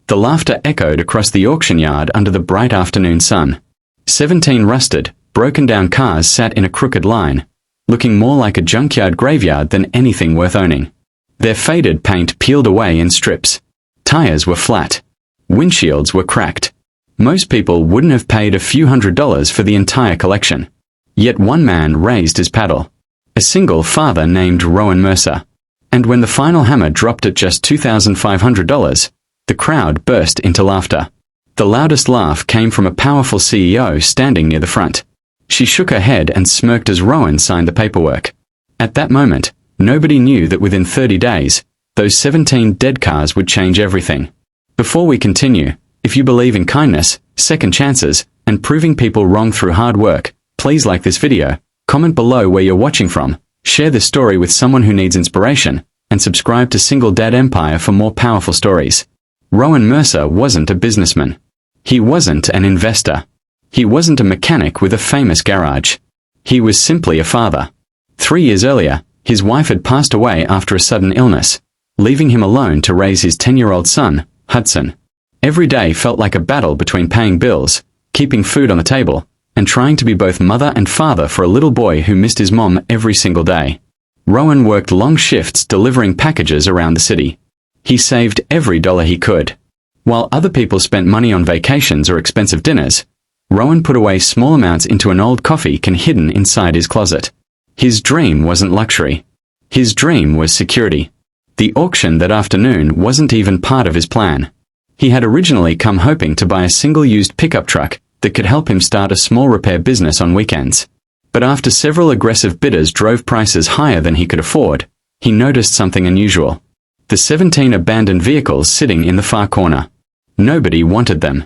The laughter echoed across the auction yard under the bright afternoon sun. 17 rusted, broken-down cars sat in a crooked line, looking more like a junkyard graveyard than anything worth owning. Their faded paint peeled away in strips. Tires were flat. Windshields were cracked. Most people wouldn't have paid a few $100s for the entire collection. Yet one man raised his paddle. A single father named Rowan Mercer. And when the final hammer dropped at just $2,500, the crowd burst into laughter. The loudest laugh came from a powerful CEO standing near the front. She shook her head and smirked as Rowan signed the paperwork. At that moment, nobody knew that within 30 days, those 17 dead cars would change everything. Before we continue, if you believe in kindness, second chances, and proving people wrong through hard work, please like this video, comment below where you're watching from, share this story with someone who needs inspiration, and subscribe to Single Dad Empire for more powerful stories. Rowan Mercer wasn't a businessman. He wasn't an investor. He wasn't a mechanic with a famous garage. He was simply a father. 3 years earlier, his wife had passed away after a sudden illness, leaving him alone to raise his 10-year-old son, Hudson. Every day felt like a battle between paying bills, keeping food on the table, and trying to be both mother and father for a little boy who missed his mom every single day. Rowan worked long shifts delivering packages around the city. He saved every dollar he could. While other people spent money on vacations or expensive dinners, Rowan put away small amounts into an old coffee can hidden inside his closet. His dream wasn't luxury. His dream was security. The auction that afternoon wasn't even part of his plan. He had originally come hoping to buy a single-used pickup truck that could help him start a small repair business on weekends. But after several aggressive bidders drove prices higher than he could afford, he noticed something unusual. The 17 abandoned vehicles sitting in the far corner. Nobody wanted them.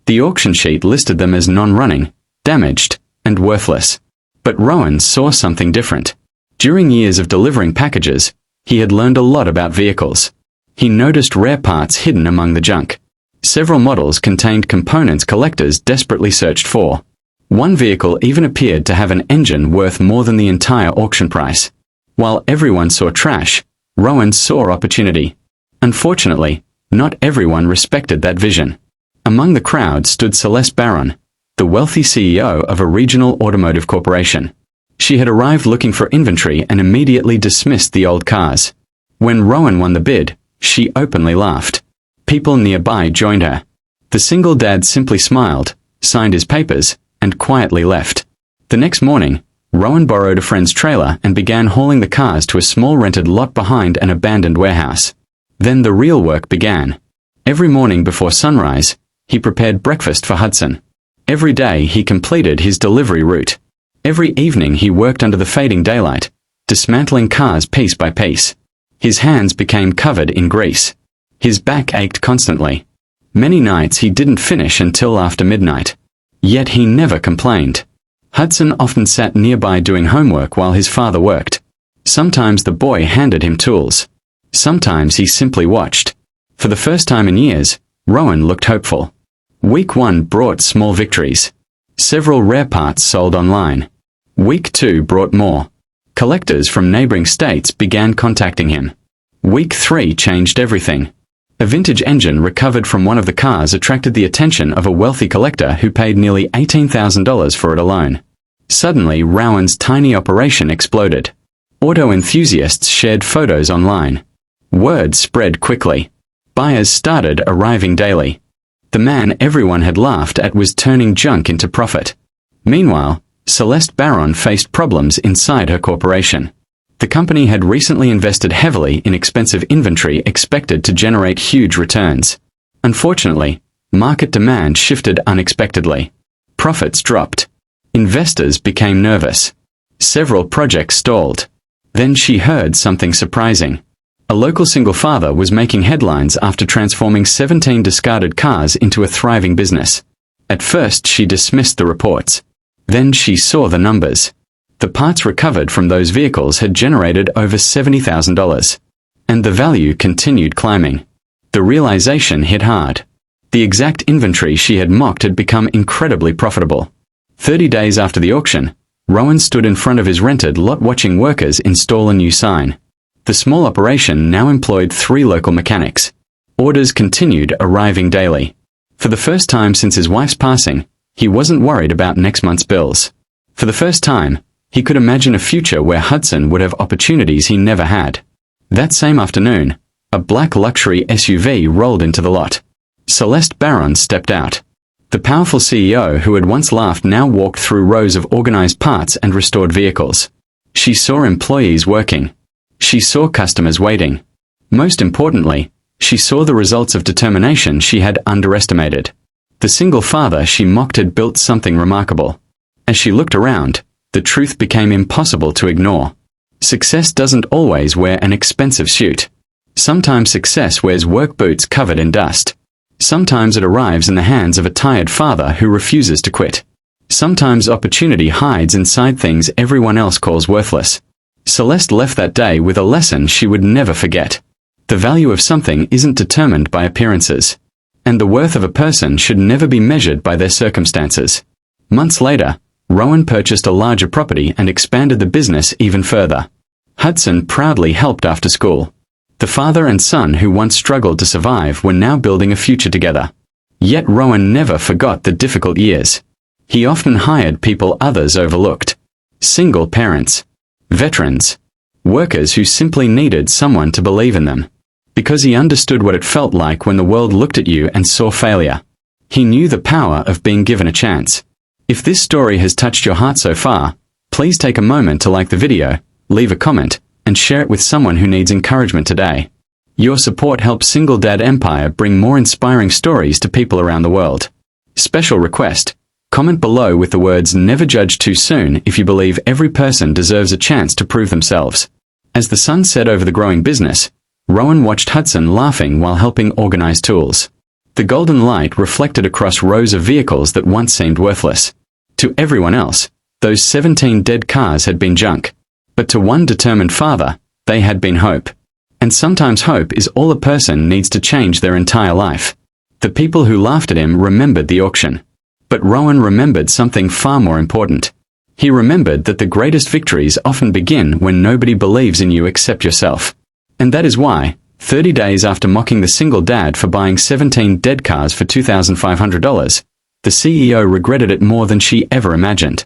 The auction sheet listed them as non-running, damaged, and worthless. But Rowan saw something different. During years of delivering packages, he had learned a lot about vehicles. He noticed rare parts hidden among the junk. Several models contained components collectors desperately searched for. One vehicle even appeared to have an engine worth more than the entire auction price. While everyone saw trash, Rowan saw opportunity. Unfortunately, not everyone respected that vision. Among the crowd stood Celeste Barron, the wealthy CEO of a regional automotive corporation. She had arrived looking for inventory and immediately dismissed the old cars. When Rowan won the bid, she openly laughed. People nearby joined her. The single dad simply smiled, signed his papers, and quietly left. The next morning, Rowan borrowed a friend's trailer and began hauling the cars to a small rented lot behind an abandoned warehouse. Then the real work began. Every morning before sunrise, he prepared breakfast for Hudson. Every day he completed his delivery route. Every evening he worked under the fading daylight, dismantling cars piece by piece. His hands became covered in grease. His back ached constantly. Many nights he didn't finish until after midnight. Yet he never complained. Hudson often sat nearby doing homework while his father worked. Sometimes the boy handed him tools. Sometimes he simply watched. For the first time in years, Rowan looked hopeful. Week 1 brought small victories. Several rare parts sold online. Week 2 brought more. Collectors from neighboring states began contacting him. Week 3 changed everything. A vintage engine recovered from one of the cars attracted the attention of a wealthy collector who paid nearly $18,000 for it alone. Suddenly, Rowan's tiny operation exploded. Auto enthusiasts shared photos online. Word spread quickly. Buyers started arriving daily. The man everyone had laughed at was turning junk into profit. Meanwhile, Celeste Barron faced problems inside her corporation. The company had recently invested heavily in expensive inventory expected to generate huge returns. Unfortunately, market demand shifted unexpectedly. Profits dropped. Investors became nervous. Several projects stalled. Then she heard something surprising. A local single father was making headlines after transforming 17 discarded cars into a thriving business. At first she dismissed the reports. Then she saw the numbers. The parts recovered from those vehicles had generated over $70,000. And the value continued climbing. The realization hit hard. The exact inventory she had mocked had become incredibly profitable. 30 days after the auction, Rowan stood in front of his rented lot watching workers install a new sign. The small operation now employed 3 local mechanics. Orders continued arriving daily. For the first time since his wife's passing, he wasn't worried about next month's bills. For the first time, he could imagine a future where Hudson would have opportunities he never had. That same afternoon, a black luxury SUV rolled into the lot. Celeste Barron stepped out. The powerful CEO who had once laughed now walked through rows of organized parts and restored vehicles. She saw employees working. She saw customers waiting. Most importantly, she saw the results of determination she had underestimated. The single father she mocked had built something remarkable. As she looked around, the truth became impossible to ignore. Success doesn't always wear an expensive suit. Sometimes success wears work boots covered in dust. Sometimes it arrives in the hands of a tired father who refuses to quit. Sometimes opportunity hides inside things everyone else calls worthless. Celeste left that day with a lesson she would never forget. The value of something isn't determined by appearances. And the worth of a person should never be measured by their circumstances. Months later, Rowan purchased a larger property and expanded the business even further. Hudson proudly helped after school. The father and son who once struggled to survive were now building a future together. Yet Rowan never forgot the difficult years. He often hired people others overlooked. Single parents, veterans, workers who simply needed someone to believe in them. Because he understood what it felt like when the world looked at you and saw failure. He knew the power of being given a chance. If this story has touched your heart so far, please take a moment to like the video, leave a comment, and share it with someone who needs encouragement today. Your support helps Single Dad Empire bring more inspiring stories to people around the world. Special request: comment below with the words "Never judge too soon" if you believe every person deserves a chance to prove themselves. As the sun set over the growing business, Rowan watched Hudson laughing while helping organize tools. The golden light reflected across rows of vehicles that once seemed worthless. To everyone else, those 17 dead cars had been junk. But to one determined father, they had been hope. And sometimes hope is all a person needs to change their entire life. The people who laughed at him remembered the auction. But Rowan remembered something far more important. He remembered that the greatest victories often begin when nobody believes in you except yourself. And that is why, 30 days after mocking the single dad for buying 17 dead cars for $2,500, the CEO regretted it more than she ever imagined.